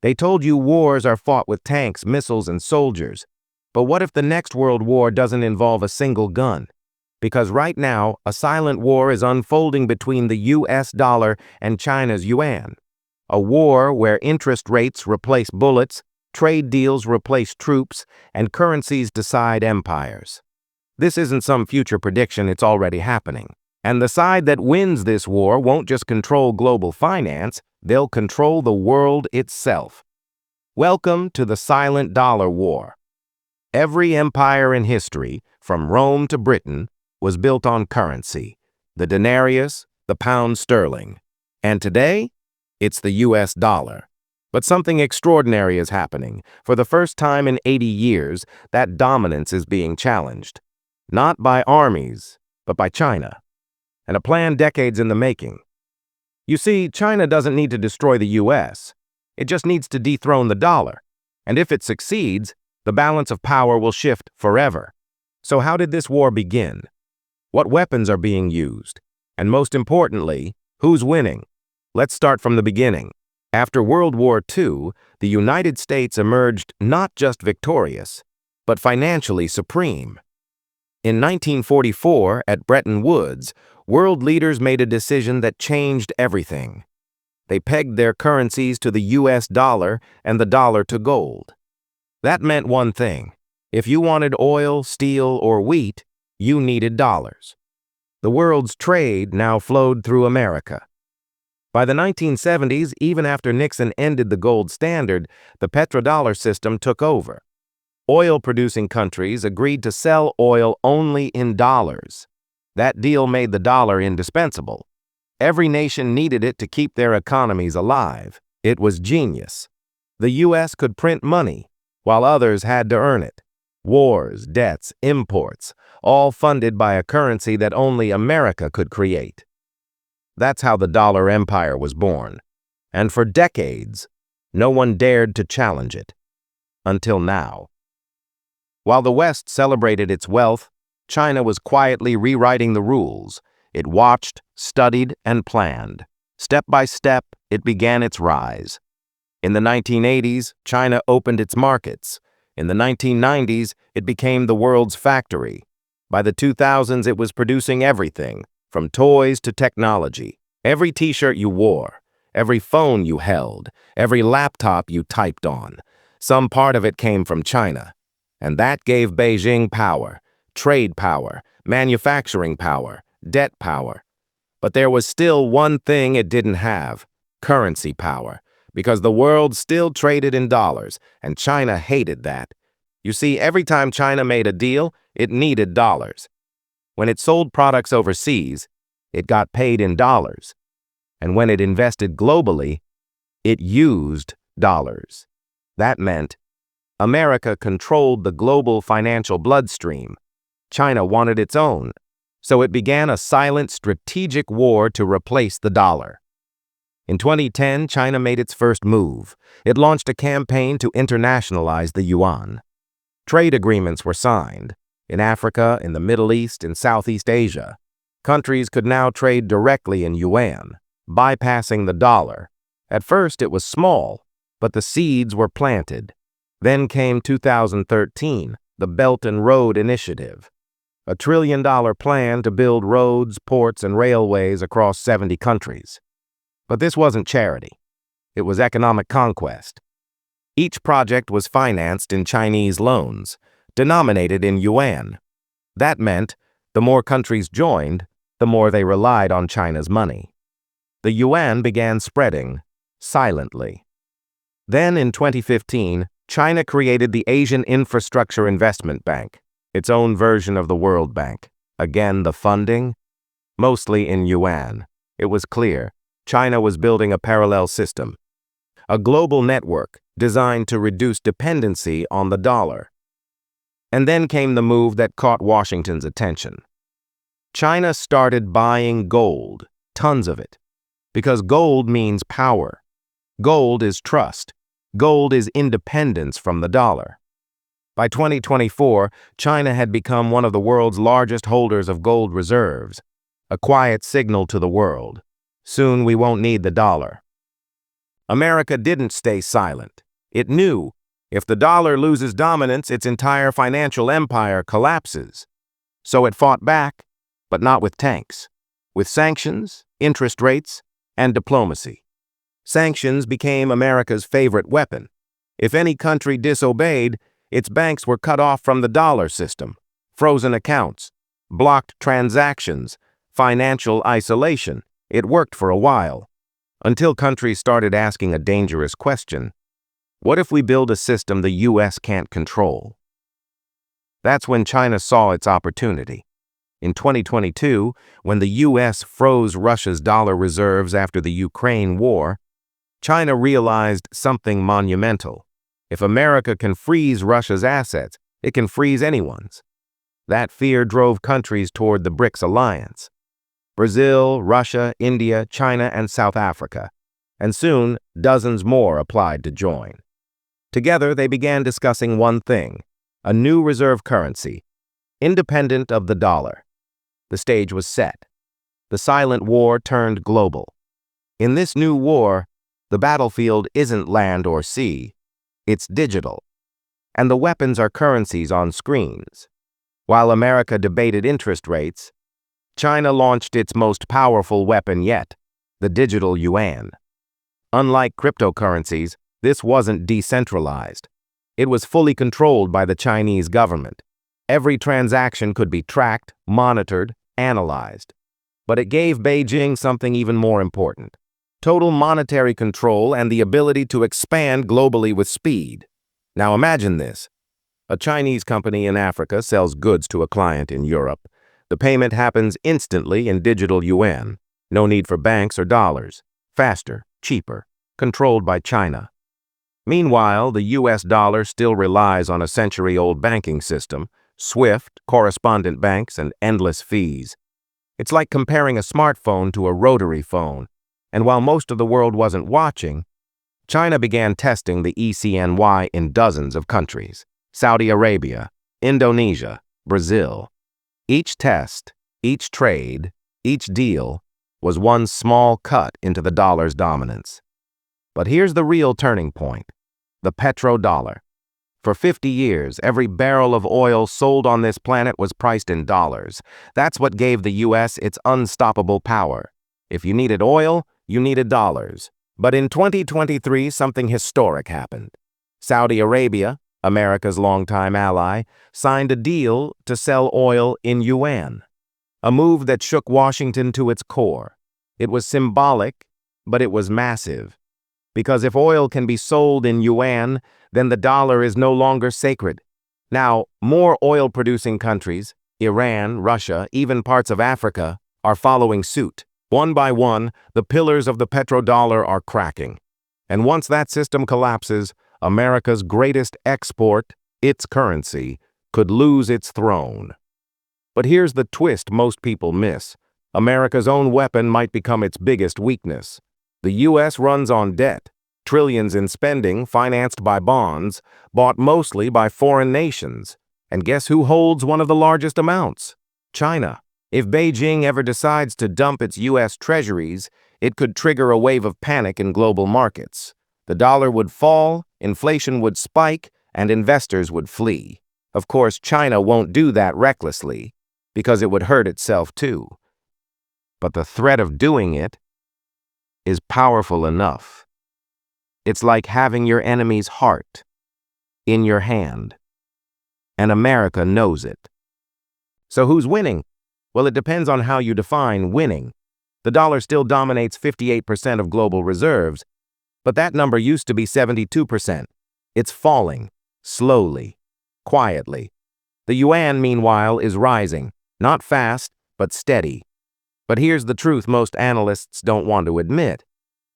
They told you wars are fought with tanks, missiles, and soldiers. But what if the next world war doesn't involve a single gun? Because right now, a silent war is unfolding between the US dollar and China's yuan. A war where interest rates replace bullets, trade deals replace troops, and currencies decide empires. This isn't some future prediction, it's already happening. And the side that wins this war won't just control global finance, they'll control the world itself. Welcome to the Silent Dollar War. Every empire in history, from Rome to Britain, was built on currency, the denarius, the pound sterling. And today, it's the US dollar. But something extraordinary is happening. For the first time in 80 years, that dominance is being challenged. Not by armies, but by China. And a plan decades in the making. You see, China doesn't need to destroy the US. It just needs to dethrone the dollar. And if it succeeds, the balance of power will shift forever. So how did this war begin? What weapons are being used? And most importantly, who's winning? Let's start from the beginning. After World War II, the United States emerged not just victorious, but financially supreme. In 1944, at Bretton Woods, world leaders made a decision that changed everything. They pegged their currencies to the US dollar and the dollar to gold. That meant one thing. If you wanted oil, steel, or wheat, you needed dollars. The world's trade now flowed through America. By the 1970s, even after Nixon ended the gold standard, the petrodollar system took over. Oil-producing countries agreed to sell oil only in dollars. That deal made the dollar indispensable. Every nation needed it to keep their economies alive. It was genius. The US could print money, while others had to earn it. Wars, debts, imports, all funded by a currency that only America could create. That's how the dollar empire was born. And for decades, no one dared to challenge it. Until now. While the West celebrated its wealth, China was quietly rewriting the rules. It watched, studied, and planned. Step by step, it began its rise. In the 1980s, China opened its markets. In the 1990s, it became the world's factory. By the 2000s, it was producing everything, from toys to technology. Every t-shirt you wore, every phone you held, every laptop you typed on, some part of it came from China. And that gave Beijing power, trade power, manufacturing power, debt power. But there was still one thing it didn't have: currency power. Because the world still traded in dollars, and China hated that. You see, every time China made a deal, it needed dollars. When it sold products overseas, it got paid in dollars. And when it invested globally, it used dollars. That meant America controlled the global financial bloodstream. China wanted its own, so it began a silent strategic war to replace the dollar. In 2010, China made its first move. It launched a campaign to internationalize the yuan. Trade agreements were signed. In Africa, in the Middle East, in Southeast Asia, countries could now trade directly in yuan, bypassing the dollar. At first, it was small, but the seeds were planted. Then came 2013, the Belt and Road Initiative, a $1 trillion plan to build roads, ports, and railways across 70 countries. But this wasn't charity. It was economic conquest. Each project was financed in Chinese loans, denominated in yuan. That meant the more countries joined, the more they relied on China's money. The yuan began spreading, silently. Then in 2015, China created the Asian Infrastructure Investment Bank, its own version of the World Bank. Again, the funding? Mostly in yuan. It was clear China was building a parallel system, a global network designed to reduce dependency on the dollar. And then came the move that caught Washington's attention. China started buying gold, tons of it, because gold means power. Gold is trust. Gold is independence from the dollar. By 2024, China had become one of the world's largest holders of gold reserves, a quiet signal to the world. Soon we won't need the dollar. America didn't stay silent. It knew if the dollar loses dominance, its entire financial empire collapses. So it fought back, but not with tanks, with sanctions, interest rates, and diplomacy. Sanctions became America's favorite weapon. If any country disobeyed, its banks were cut off from the dollar system, frozen accounts, blocked transactions, financial isolation. It worked for a while, until countries started asking a dangerous question. What if we build a system the U.S. can't control? That's when China saw its opportunity. In 2022, when the U.S. froze Russia's dollar reserves after the Ukraine war, China realized something monumental. If America can freeze Russia's assets, it can freeze anyone's. That fear drove countries toward the BRICS alliance. Brazil, Russia, India, China, and South Africa. And soon, dozens more applied to join. Together, they began discussing one thing: a new reserve currency, independent of the dollar. The stage was set. The silent war turned global. In this new war, the battlefield isn't land or sea, it's digital. And the weapons are currencies on screens. While America debated interest rates, China launched its most powerful weapon yet, the digital yuan. Unlike cryptocurrencies, this wasn't decentralized. It was fully controlled by the Chinese government. Every transaction could be tracked, monitored, analyzed. But it gave Beijing something even more important: total monetary control and the ability to expand globally with speed. Now imagine this. A Chinese company in Africa sells goods to a client in Europe. The payment happens instantly in digital yuan. No need for banks or dollars. Faster, cheaper, controlled by China. Meanwhile, the US dollar still relies on a century-old banking system, SWIFT, correspondent banks, and endless fees. It's like comparing a smartphone to a rotary phone. And while most of the world wasn't watching, China began testing the ECNY in dozens of countries: Saudi Arabia, Indonesia, Brazil. Each test, each trade, each deal was one small cut into the dollar's dominance. But here's the real turning point: the petrodollar. For 50 years, every barrel of oil sold on this planet was priced in dollars. That's what gave the US its unstoppable power. If you needed oil, you needed dollars. But in 2023, something historic happened. Saudi Arabia, America's longtime ally, signed a deal to sell oil in yuan, a move that shook Washington to its core. It was symbolic, but it was massive. Because if oil can be sold in yuan, then the dollar is no longer sacred. Now, more oil-producing countries, Iran, Russia, even parts of Africa, are following suit. One by one, the pillars of the petrodollar are cracking. And once that system collapses, America's greatest export, its currency, could lose its throne. But here's the twist most people miss. America's own weapon might become its biggest weakness. The U.S. runs on debt, trillions in spending financed by bonds, bought mostly by foreign nations. And guess who holds one of the largest amounts? China. If Beijing ever decides to dump its U.S. treasuries, it could trigger a wave of panic in global markets. The dollar would fall, inflation would spike, and investors would flee. Of course, China won't do that recklessly, because it would hurt itself too. But the threat of doing it is powerful enough. It's like having your enemy's heart in your hand. And America knows it. So who's winning? Well, it depends on how you define winning. The dollar still dominates 58% of global reserves, but that number used to be 72%. It's falling, slowly, quietly. The yuan, meanwhile, is rising, not fast, but steady. But here's the truth most analysts don't want to admit.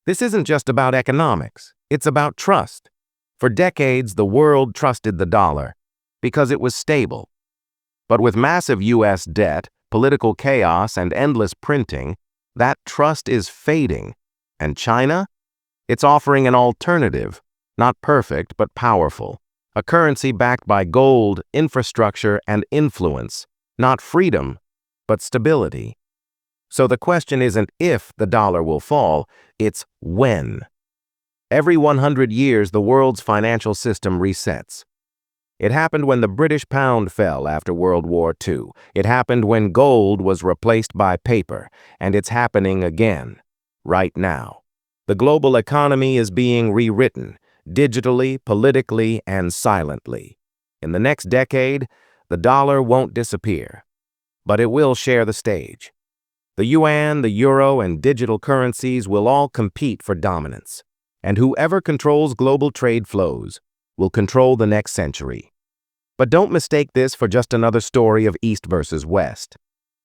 This isn't just about economics, it's about trust. For decades, the world trusted the dollar because it was stable. But with massive U.S. debt, political chaos, and endless printing, that trust is fading. And China? It's offering an alternative, not perfect, but powerful. A currency backed by gold, infrastructure, and influence. Not freedom, but stability. So the question isn't if the dollar will fall, it's when. Every 100 years, the world's financial system resets. It happened when the British pound fell after World War II. It happened when gold was replaced by paper, and it's happening again, right now. The global economy is being rewritten, digitally, politically, and silently. In the next decade, the dollar won't disappear, but it will share the stage. The yuan, the euro, and digital currencies will all compete for dominance, and whoever controls global trade flows will control the next century. But don't mistake this for just another story of East versus West.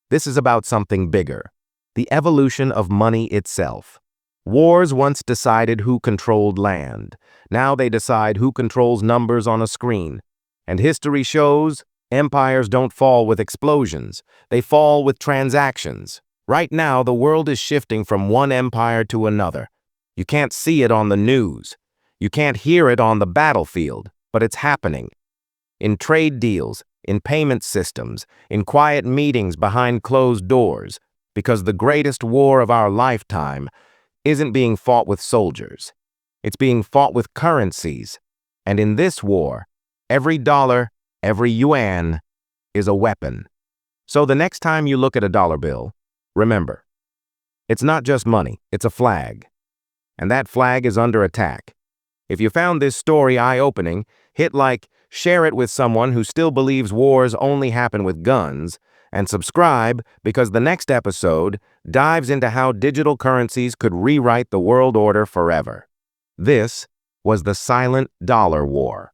This is about something bigger, the evolution of money itself. Wars once decided who controlled land. Now they decide who controls numbers on a screen. And history shows empires don't fall with explosions, they fall with transactions. Right now, the world is shifting from one empire to another. You can't see it on the news. You can't hear it on the battlefield, but it's happening. In trade deals, in payment systems, in quiet meetings behind closed doors, because the greatest war of our lifetime isn't being fought with soldiers. It's being fought with currencies. And in this war, every dollar, every yuan is a weapon. So the next time you look at a dollar bill, remember, it's not just money, it's a flag. And that flag is under attack. If you found this story eye-opening, hit like, share it with someone who still believes wars only happen with guns, and subscribe because the next episode dives into how digital currencies could rewrite the world order forever. This was the Silent Dollar War.